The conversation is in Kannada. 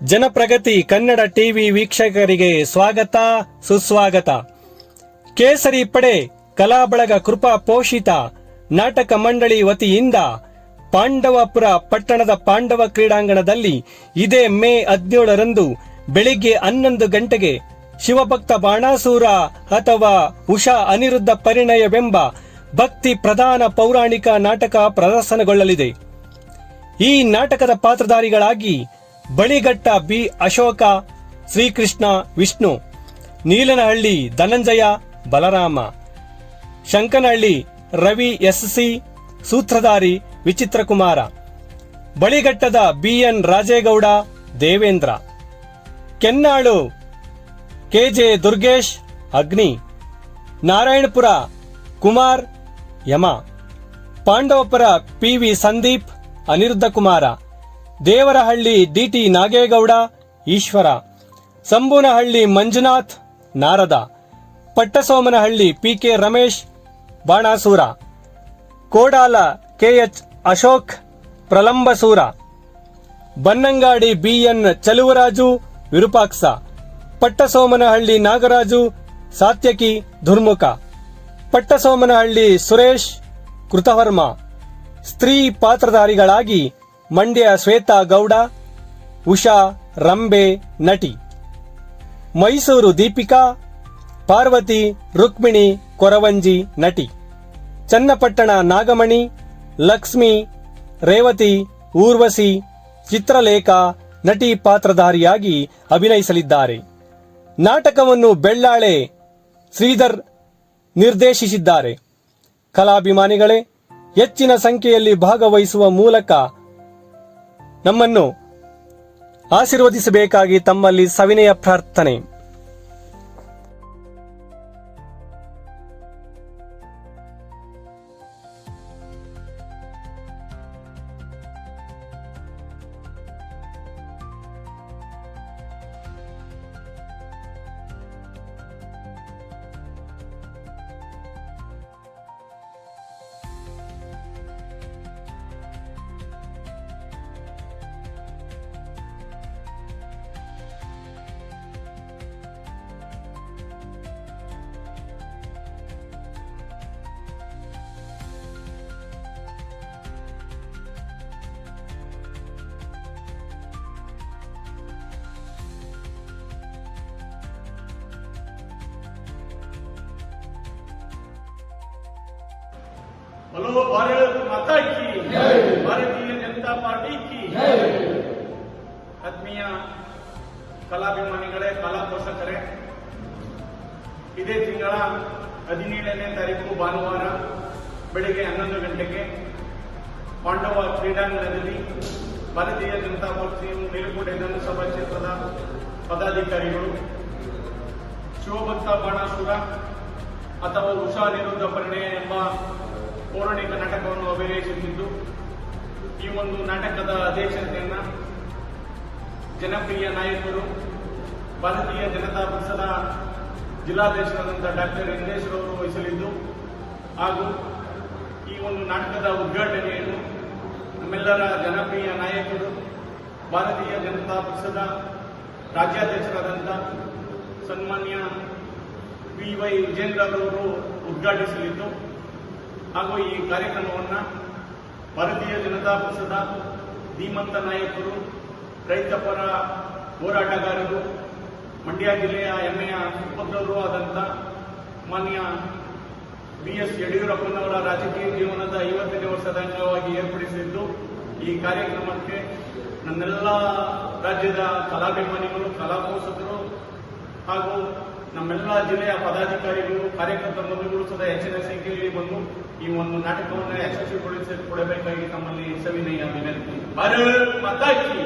ಜನಪ್ರಗತಿ ಕನ್ನಡ ಟಿವಿ ವೀಕ್ಷಕರಿಗೆ ಸ್ವಾಗತ ಸುಸ್ವಾಗತ. ಕೇಸರಿ ಪಡೆ ಕಲಾ ಬಳಗ ಕೃಪಾ ಪೋಷಿತ ನಾಟಕ ಮಂಡಳಿ ವತಿಯಿಂದ ಪಾಂಡವಪುರ ಪಟ್ಟಣದ ಪಾಂಡವ ಕ್ರೀಡಾಂಗಣದಲ್ಲಿ ಇದೇ ಮೇ 17ರಂದು ಬೆಳಿಗ್ಗೆ 11 ಗಂಟೆಗೆ ಶಿವಭಕ್ತ ಬಾಣಾಸುರ ಅಥವಾ ಉಷಾ ಅನಿರುದ್ಧ ಪರಿಣಯವೆಂಬ ಭಕ್ತಿ ಪ್ರಧಾನ ಪೌರಾಣಿಕ ನಾಟಕ ಪ್ರದರ್ಶನಗೊಳ್ಳಲಿದೆ. ಈ ನಾಟಕದ ಪಾತ್ರಧಾರಿಗಳಾಗಿ ಬಳಿಘಟ್ಟ ಬಿ ಅಶೋಕ, ಶ್ರೀಕೃಷ್ಣ ವಿಷ್ಣು, ನೀಲನಹಳ್ಳಿ ಧನಂಜಯ ಬಲರಾಮ, ಶಂಕನಹಳ್ಳಿ ರವಿ ಎಸ್ಸಿ, ಸೂತ್ರಧಾರಿ ವಿಚಿತ್ರಕುಮಾರ, ಬಳಿಘಟ್ಟದ BN Rajegowda Devendra, Kennalu KJ Durgesh Agni, Narayanapura Kumar Yama, Pandavapura PV Sandeep Aniruddha Kumara, Devarahalli DT Nagegowda Eshwara, Sambunahalli Manjunath Narada, Pattasomanahalli PK Ramesh Banasura, Kodala KH Ashok Pralambasura, Bannangadi BN Chaluvaraju Virupaksha, Pattasomanahalli Nagaraju Satyaki Durmukha, Pattasomanahalli Suresh Kritavarma. ಸ್ತ್ರೀ ಪಾತ್ರಧಾರಿಗಳಾಗಿ ಮಂಡ್ಯ ಶ್ವೇತಾ ಗೌಡ, ಉಷಾ ರಂಬೆ ನಟಿ, ಮೈಸೂರು ದೀಪಿಕಾ, ಪಾರ್ವತಿ ರುಕ್ಮಿಣಿ ಕೊರವಂಜಿ ನಟಿ, ಚನ್ನಪಟ್ಟಣ ನಾಗಮಣಿ, ಲಕ್ಷ್ಮಿ, ರೇವತಿ, ಊರ್ವಶಿ, ಚಿತ್ರಲೇಖ ನಟಿ ಪಾತ್ರಧಾರಿಯಾಗಿ ಅಭಿನಯಿಸಲಿದ್ದಾರೆ. ನಾಟಕವನ್ನು ಬೆಳ್ಳಾಳೆ ಶ್ರೀಧರ್ ನಿರ್ದೇಶಿಸಿದ್ದಾರೆ. ಕಲಾಭಿಮಾನಿಗಳೇ, ಹೆಚ್ಚಿನ ಸಂಖ್ಯೆಯಲ್ಲಿ ಭಾಗವಹಿಸುವ ಮೂಲಕ ನಮ್ಮನ್ನು ಆಶೀರ್ವದಿಸಬೇಕಾಗಿ ತಮ್ಮಲ್ಲಿ ಸವಿನಯ ಪ್ರಾರ್ಥನೆ. बोलो भारत माता की भारतीय जनता पार्टी की. ಆತ್ಮೀಯ ಕಲಾಭಿಮಾನಿಗಳೇ, ಕಲಾ ಪೋಷಕರೇ, ಇದೇ ತಿಂಗಳ 17ನೇ ತಾರೀಕು ಭಾನುವಾರ ಬೆಳಿಗ್ಗೆ 11 ಗಂಟೆಗೆ ಪಾಂಡವ ಕ್ರೀಡಾಂಗಣದಲ್ಲಿ ಭಾರತೀಯ ಜನತಾ ಪಕ್ಷ ಮೇಲುಕೋಟೆ ವಿಧಾನಸಭಾ ಕ್ಷೇತ್ರದ ಪದಾಧಿಕಾರಿಗಳು ಶಿವಭಕ್ತ ಬಾಣಾಸುರ ಅಥವಾ ಉಷಾ ಅನಿರುದ್ಧ ಪರಿಣಯ ಎಂಬ ಪೌರಾಣಿಕ ನಾಟಕವನ್ನು ಅಭಿನಯಿಸುತ್ತಿದ್ದು, ಈ ಒಂದು ನಾಟಕದ ಅಧ್ಯಕ್ಷತೆಯನ್ನ ಜನಪ್ರಿಯ ನಾಯಕರು ಭಾರತೀಯ ಜನತಾ ಪಕ್ಷದ ಜಿಲ್ಲಾಧ್ಯಕ್ಷರಾದಂಥ ಡಾಕ್ಟರ್ ಇಂದೇಶ್ವರವರು ವಹಿಸಲಿದ್ದು, ಹಾಗೂ ಈ ಒಂದು ನಾಟಕದ ಉದ್ಘಾಟನೆಯನ್ನು ನಮ್ಮೆಲ್ಲರ ಜನಪ್ರಿಯ ನಾಯಕರು ಭಾರತೀಯ ಜನತಾ ಪಕ್ಷದ ರಾಜ್ಯಾಧ್ಯಕ್ಷರಾದಂಥ ಸನ್ಮಾನ್ಯ ಪಿವೈ ವಿಜೇಂದ್ರ ಅವರು ಉದ್ಘಾಟಿಸಲಿದ್ದು, ಹಾಗೂ ಈ ಕಾರ್ಯಕ್ರಮವನ್ನು ಭಾರತೀಯ ಜನತಾ ಪಕ್ಷದ ಧೀಮಂತ ನಾಯಕರು, ರೈತ ಪರ ಹೋರಾಟಗಾರರು, ಮಂಡ್ಯ ಜಿಲ್ಲೆಯ ಹೆಮ್ಮೆಯ ಉಪದ್ರವರು ಆದಂಥ ಮಾನ್ಯ ಬಿಎಸ್ ಯಡಿಯೂರಪ್ಪನವರ ರಾಜಕೀಯ ಜೀವನದ 50ನೇ ವರ್ಷದ ಅಂಗವಾಗಿ ಏರ್ಪಡಿಸಿದ್ದು, ಈ ಕಾರ್ಯಕ್ರಮಕ್ಕೆ ನನ್ನೆಲ್ಲ ರಾಜ್ಯದ ಕಲಾಭಿಮಾನಿಗಳು, ಕಲಾ ಪೋಷಕರು ಹಾಗೂ ನಮ್ಮೆಲ್ಲ ಜಿಲ್ಲೆಯ ಪದಾಧಿಕಾರಿಗಳು, ಕಾರ್ಯಕರ್ತ ಬಂಧುಗಳು ಸದಾ ಹೆಚ್ಚಿನ ಸಂಖ್ಯೆಯಲ್ಲಿ ಬಂದು ಈ ಒಂದು ನಾಟಕವನ್ನು ಯಶಸ್ವಿಗೊಳಿಸಿಕೊಡಬೇಕಾಗಿ ತಮ್ಮಲ್ಲಿ ಸವಿನಯ ವಿನಂತಿ. ಭಾರತ್ ಮಾತಾ ಕಿ.